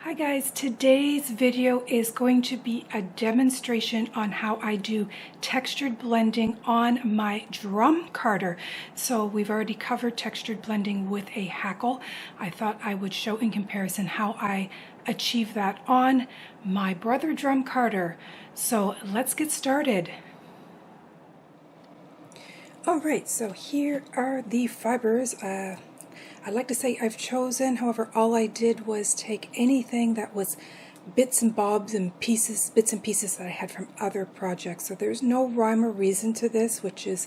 Hi guys, today's video is going to be a demonstration on how I do textured blending on my drum carder. So we've already covered textured blending with a hackle. I thought I would show in comparison how I achieve that on my Brother drum carder. So let's get started. Alright, so here are the fibers. I like to say I've chosen, however, all I did was take anything that was bits and bobs and pieces, bits and pieces that I had from other projects. So there's no rhyme or reason to this, which is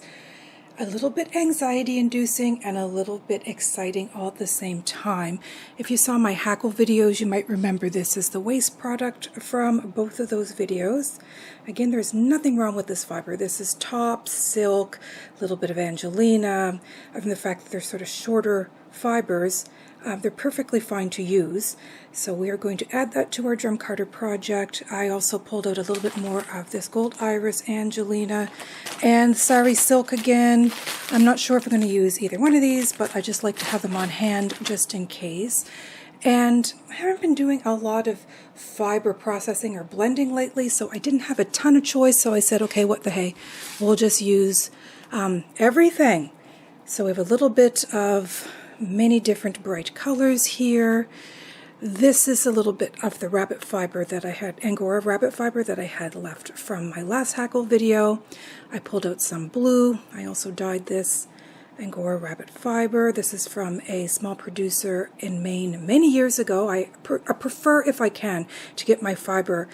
a little bit anxiety inducing and a little bit exciting all at the same time. If you saw my hackle videos, you might remember this is the waste product from both of those videos. Again, there's nothing wrong with this fiber. This is top, silk, a little bit of Angelina. Other than the fact that they're sort of shorter fibers, they're perfectly fine to use. So we are going to add that to our drum carder project. I also pulled out a little bit more of this gold iris Angelina and sari silk again. I'm not sure if I'm going to use either one of these, but I just like to have them on hand just in case. And I haven't been doing a lot of fiber processing or blending lately, so I didn't have a ton of choice, so I said, okay, what the hey, we'll just use everything. So we have a little bit of many different bright colors here. This is a little bit of the rabbit fiber that I had, Angora rabbit fiber that I had left from my last hackle video. I pulled out some blue. I also dyed this Angora rabbit fiber. This is from a small producer in Maine many years ago. I prefer, if I can, to get my fiber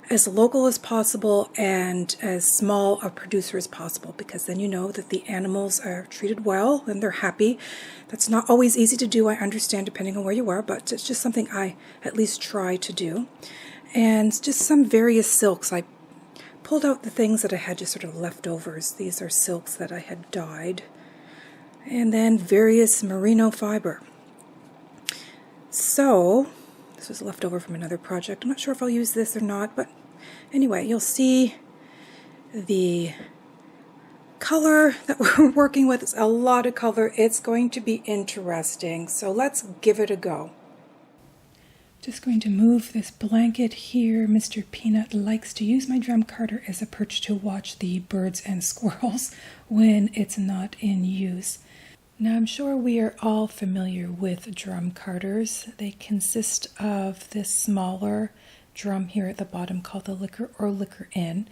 as local as possible and as small a producer as possible, because then you know that the animals are treated well and they're happy. That's not always easy to do, I understand, depending on where you are, but it's just something I at least try to do. And just some various silks. I pulled out the things that I had just sort of leftovers. These are silks that I had dyed. And then various merino fiber. So this was left over from another project. I'm not sure if I'll use this or not, but anyway, you'll see the color that we're working with. It's a lot of color. It's going to be interesting. So let's give it a go. Just going to move this blanket here. Mr. Peanut likes to use my drum carder as a perch to watch the birds and squirrels when it's not in use. Now, I'm sure we are all familiar with drum carders. They consist of this smaller drum here at the bottom called the liquor or liquor in,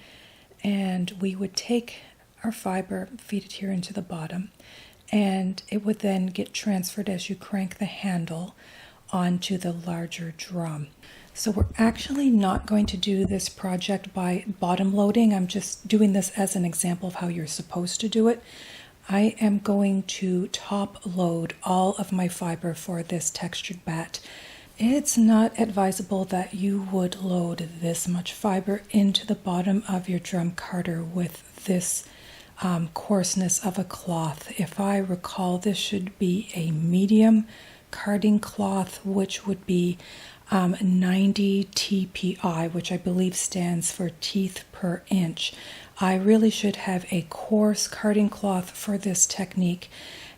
and we would take our fiber, feed it here into the bottom, and it would then get transferred as you crank the handle onto the larger drum. So we're actually not going to do this project by bottom loading. I'm just doing this as an example of how you're supposed to do it. I am going to top load all of my fiber for this textured bat. It's not advisable that you would load this much fiber into the bottom of your drum carder with this coarseness of a cloth. If I recall, this should be a medium carding cloth, which would be 90 TPI, which I believe stands for teeth per inch. I really should have a coarse carding cloth for this technique.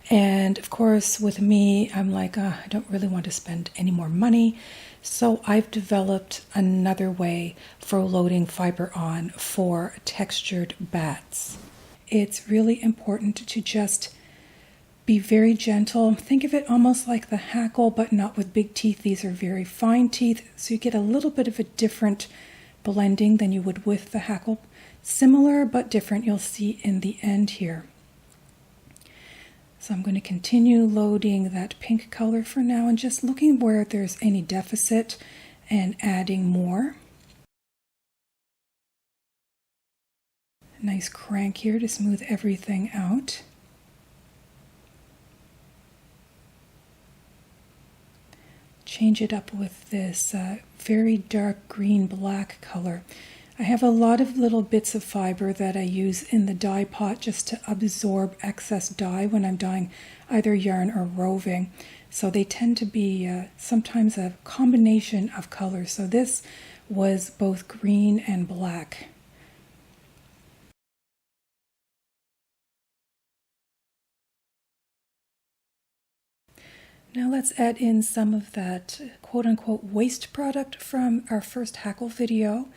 And of course, with me, I'm like, I don't really want to spend any more money. So I've developed another way for loading fiber on for textured bats. It's really important to just be very gentle. Think of it almost like the hackle, but not with big teeth. These are very fine teeth, so you get a little bit of a different blending than you would with the hackle. Similar but different, you'll see in the end here. So I'm going to continue loading that pink color for now and just looking where there's any deficit and adding more. Nice crank here to smooth everything out. Change it up with this very dark green black color. I have a lot of little bits of fiber that I use in the dye pot just to absorb excess dye when I'm dyeing either yarn or roving. So they tend to be sometimes a combination of colors. So this was both green and black. Now let's add in some of that quote-unquote waste product from our first hackle video.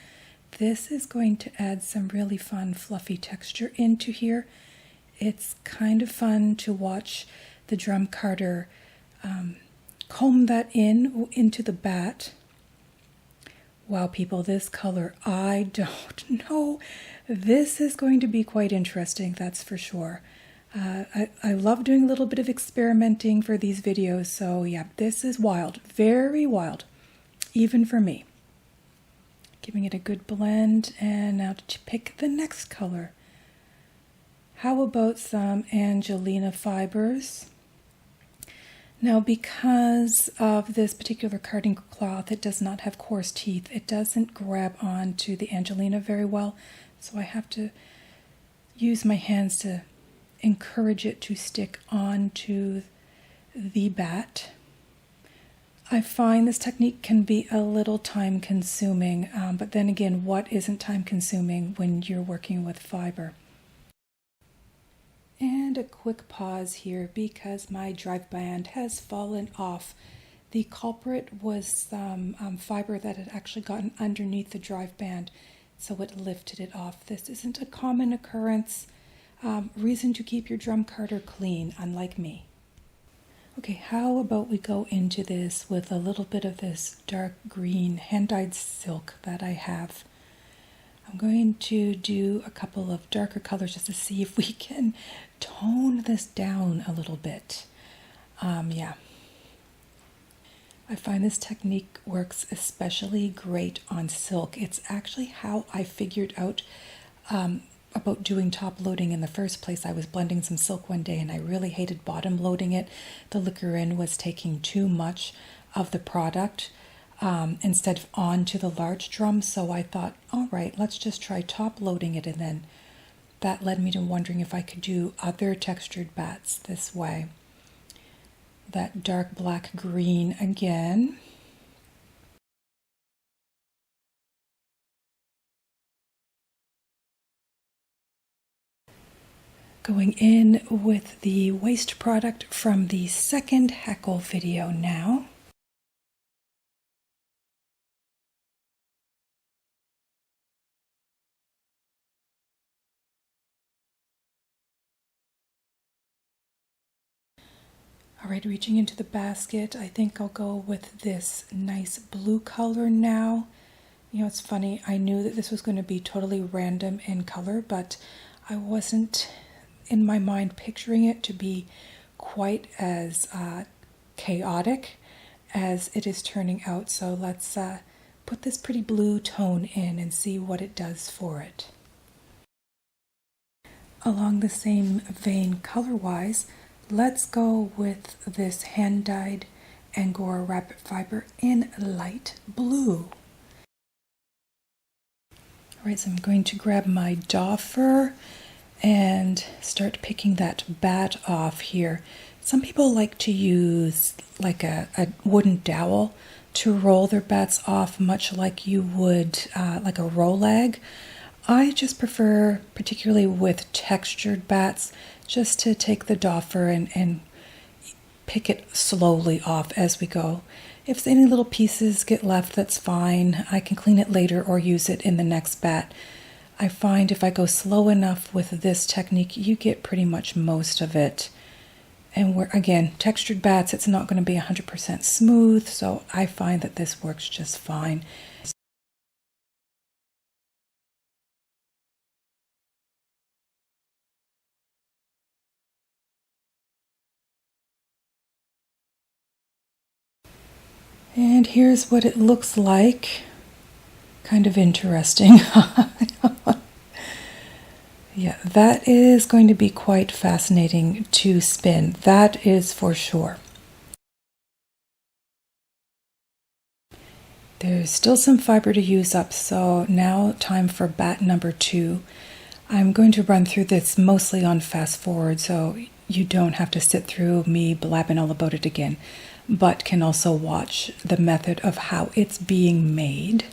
This is going to add some really fun fluffy texture into here. It's kind of fun to watch the drum carder comb that into the bat. Wow, people, this color, I don't know. This is going to be quite interesting, that's for sure. I love doing a little bit of experimenting for these videos, so yeah, this is wild, very wild, even for me. Giving it a good blend, and now to pick the next color. How about some Angelina fibers? Now, because of this particular carding cloth, it does not have coarse teeth. It doesn't grab onto the Angelina very well, so I have to use my hands to encourage it to stick onto the bat. I find this technique can be a little time consuming, but then again, what isn't time consuming when you're working with fiber? And a quick pause here because my drive band has fallen off. The culprit was some fiber that had actually gotten underneath the drive band, so it lifted it off. This isn't a common occurrence. Reason to keep your drum carder clean, unlike me. Okay, how about we go into this with a little bit of this dark green hand-dyed silk that I have. I'm going to do a couple of darker colors just to see if we can tone this down a little bit. Yeah. I find this technique works especially great on silk. It's actually how I figured out about doing top loading in the first place. I was blending some silk one day and I really hated bottom loading it. The liquor in was taking too much of the product instead of onto the large drum. So I thought, all right, let's just try top loading it. And then that led me to wondering if I could do other textured bats this way. That dark black green again. Going in with the waste product from the second hackle video now. All right, reaching into the basket, I think I'll go with this nice blue color now. You know, it's funny, I knew that this was going to be totally random in color, but I wasn't in my mind picturing it to be quite as chaotic as it is turning out. So let's put this pretty blue tone in and see what it does for it. Along the same vein color-wise, let's go with this hand-dyed Angora rabbit fiber in light blue. All right, so I'm going to grab my doffer and start picking that bat off here. Some people like to use like a wooden dowel to roll their bats off, much like you would like a rolag. I just prefer, particularly with textured bats, just to take the doffer and pick it slowly off as we go. If any little pieces get left, that's fine. I can clean it later or use it in the next bat. I find if I go slow enough with this technique, you get pretty much most of it. And again, textured bats, it's not going to be 100% smooth, so I find that this works just fine. And here's what it looks like. Kind of interesting. Yeah, that is going to be quite fascinating to spin. That is for sure. There's still some fiber to use up, so now time for bat number 2. I'm going to run through this mostly on fast forward, so you don't have to sit through me blabbing all about it again, but can also watch the method of how it's being made.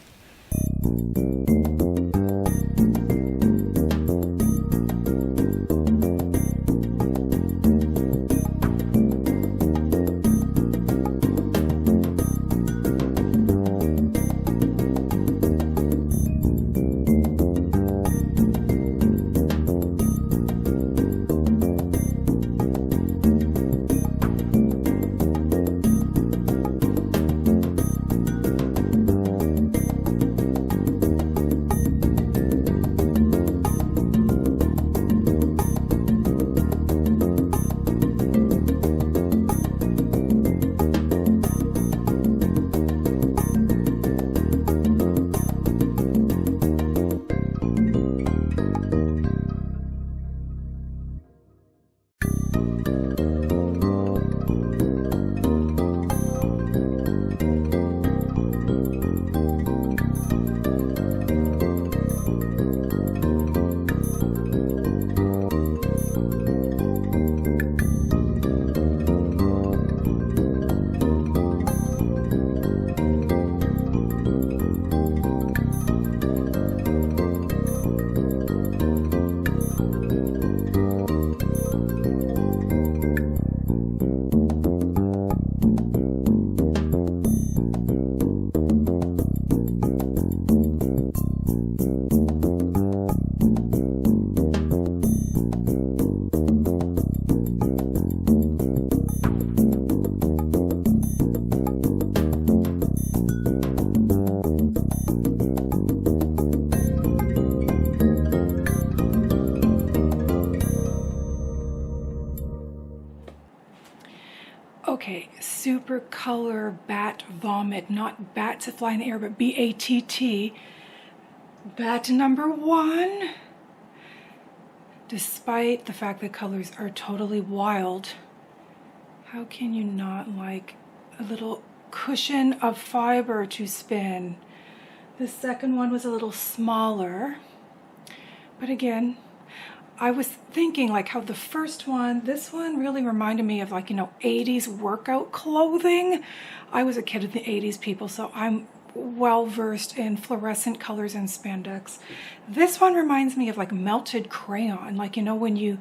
color bat vomit, not bats that fly in the air, but B-A-T-T. Bat number 1. Despite the fact that colors are totally wild, how can you not like a little cushion of fiber to spin? The second one was a little smaller, but again, I was thinking like how the first one, this one really reminded me of like, 80s workout clothing. I was a kid of the 80s, people, so I'm well versed in fluorescent colors and spandex. This one reminds me of like melted crayon, like when you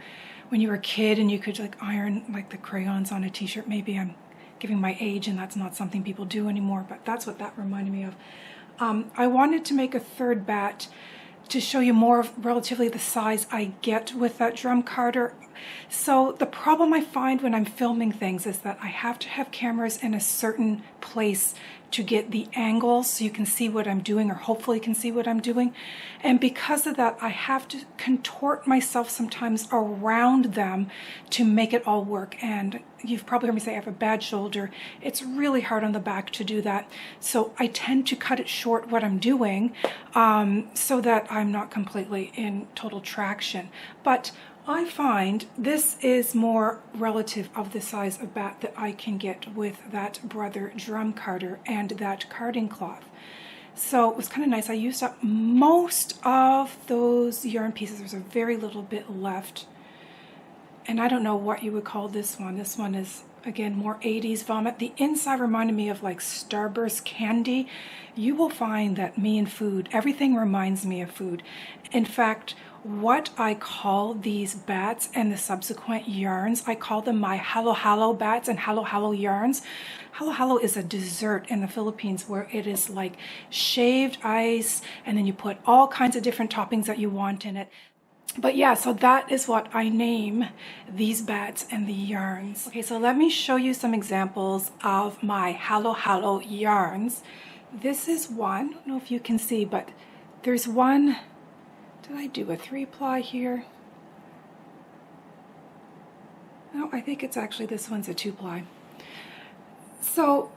were a kid and you could like iron like the crayons on a t-shirt. Maybe I'm giving my age and that's not something people do anymore, but that's what that reminded me of. I wanted to make a third bat to show you more of relatively the size I get with that drum carder. So the problem I find when I'm filming things is that I have to have cameras in a certain place to get the angles so you can see what I'm doing, or hopefully can see what I'm doing. And because of that, I have to contort myself sometimes around them to make it all work. And you've probably heard me say I have a bad shoulder. It's really hard on the back to do that. So I tend to cut it short what I'm doing so that I'm not completely in total traction. But I find this is more relative of the size of bat that I can get with that Brother drum carder and that carding cloth. So it was kind of nice. I used up most of those yarn pieces. There's a very little bit left. And I don't know what you would call this one. This one is, again, more 80s vomit. The inside reminded me of like Starburst candy. You will find that me and food, everything reminds me of food. In fact, what I call these bats and the subsequent yarns, I call them my halo-halo bats and halo-halo yarns. Halo-halo is a dessert in the Philippines where it is like shaved ice and then you put all kinds of different toppings that you want in it. But yeah, so that is what I name these bats and the yarns. Okay, so let me show you some examples of my halo-halo yarns. This is one, I don't know if you can see, but there's one. Did I do a 3-ply here? No, I think it's actually, this one's a 2-ply. So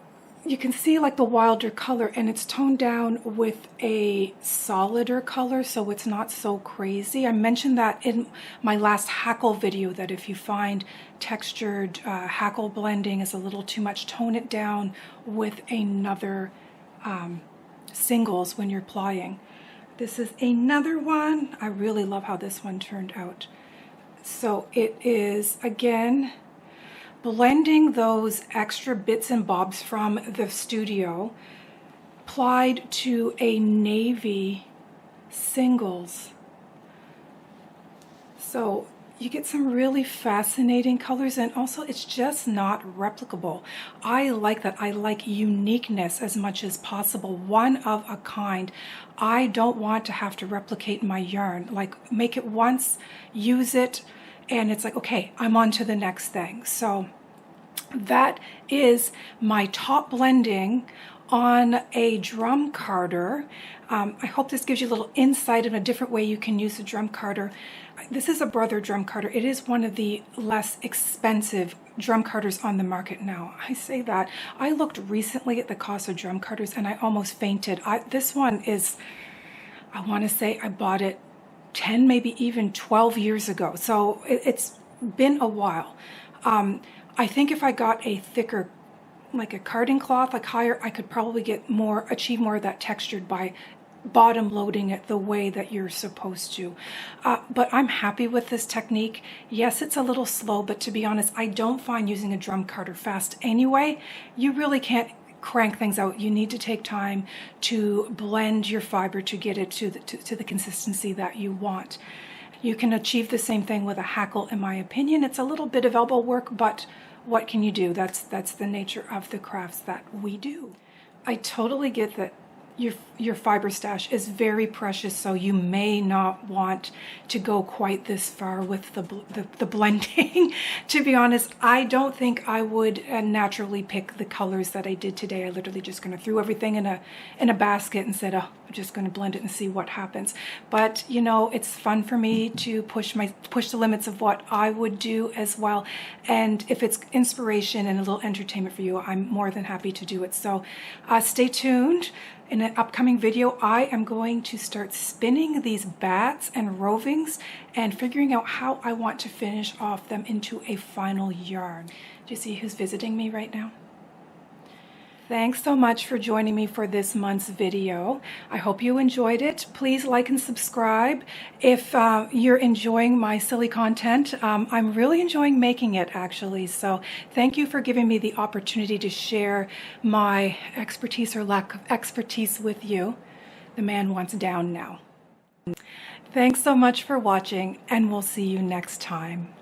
you can see like the wilder color, and it's toned down with a solider color, so it's not so crazy. I mentioned that in my last hackle video, that if you find textured hackle blending is a little too much, tone it down with another singles when you're plying. This is another one. I really love how this one turned out. So it is, again, blending those extra bits and bobs from the studio, plied to a navy singles. So you get some really fascinating colors, and also it's just not replicable. I like that. I like uniqueness as much as possible, one of a kind. I don't want to have to replicate my yarn. Like, make it once, use it, and it's like, okay, I'm on to the next thing. So that is my top blending on a drum carder. I hope this gives you a little insight in a different way you can use a drum carder. This is a Brother drum carder. It is one of the less expensive drum carders on the market now. I say that. I looked recently at the cost of drum carders and I almost fainted. This one is, I want to say I bought it 10, maybe even 12 years ago. So it's been a while. I think if I got a thicker, like a carding cloth, like higher, I could probably get more, achieve more of that textured by bottom loading it the way that you're supposed to. But I'm happy with this technique. Yes, it's a little slow, but to be honest, I don't find using a drum carder fast anyway. You really can't crank things out. You need to take time to blend your fiber to get it to the consistency that you want. You can achieve the same thing with a hackle, in my opinion. It's a little bit of elbow work, but what can you do? That's the nature of the crafts that we do. I totally get that your fiber stash is very precious, so you may not want to go quite this far with the blending. To be honest, I don't think I would naturally pick the colors that I did today. I literally just kind of threw everything in a basket and said, oh, I'm just going to blend it and see what happens. But you know, it's fun for me to push the limits of what I would do as well. And if it's inspiration and a little entertainment for you, I'm more than happy to do it. So stay tuned. In an upcoming video, I am going to start spinning these bats and rovings and figuring out how I want to finish off them into a final yarn. Do you see who's visiting me right now? Thanks so much for joining me for this month's video. I hope you enjoyed it. Please like and subscribe if you're enjoying my silly content. I'm really enjoying making it, actually. So thank you for giving me the opportunity to share my expertise or lack of expertise with you. The man wants down now. Thanks so much for watching, and we'll see you next time.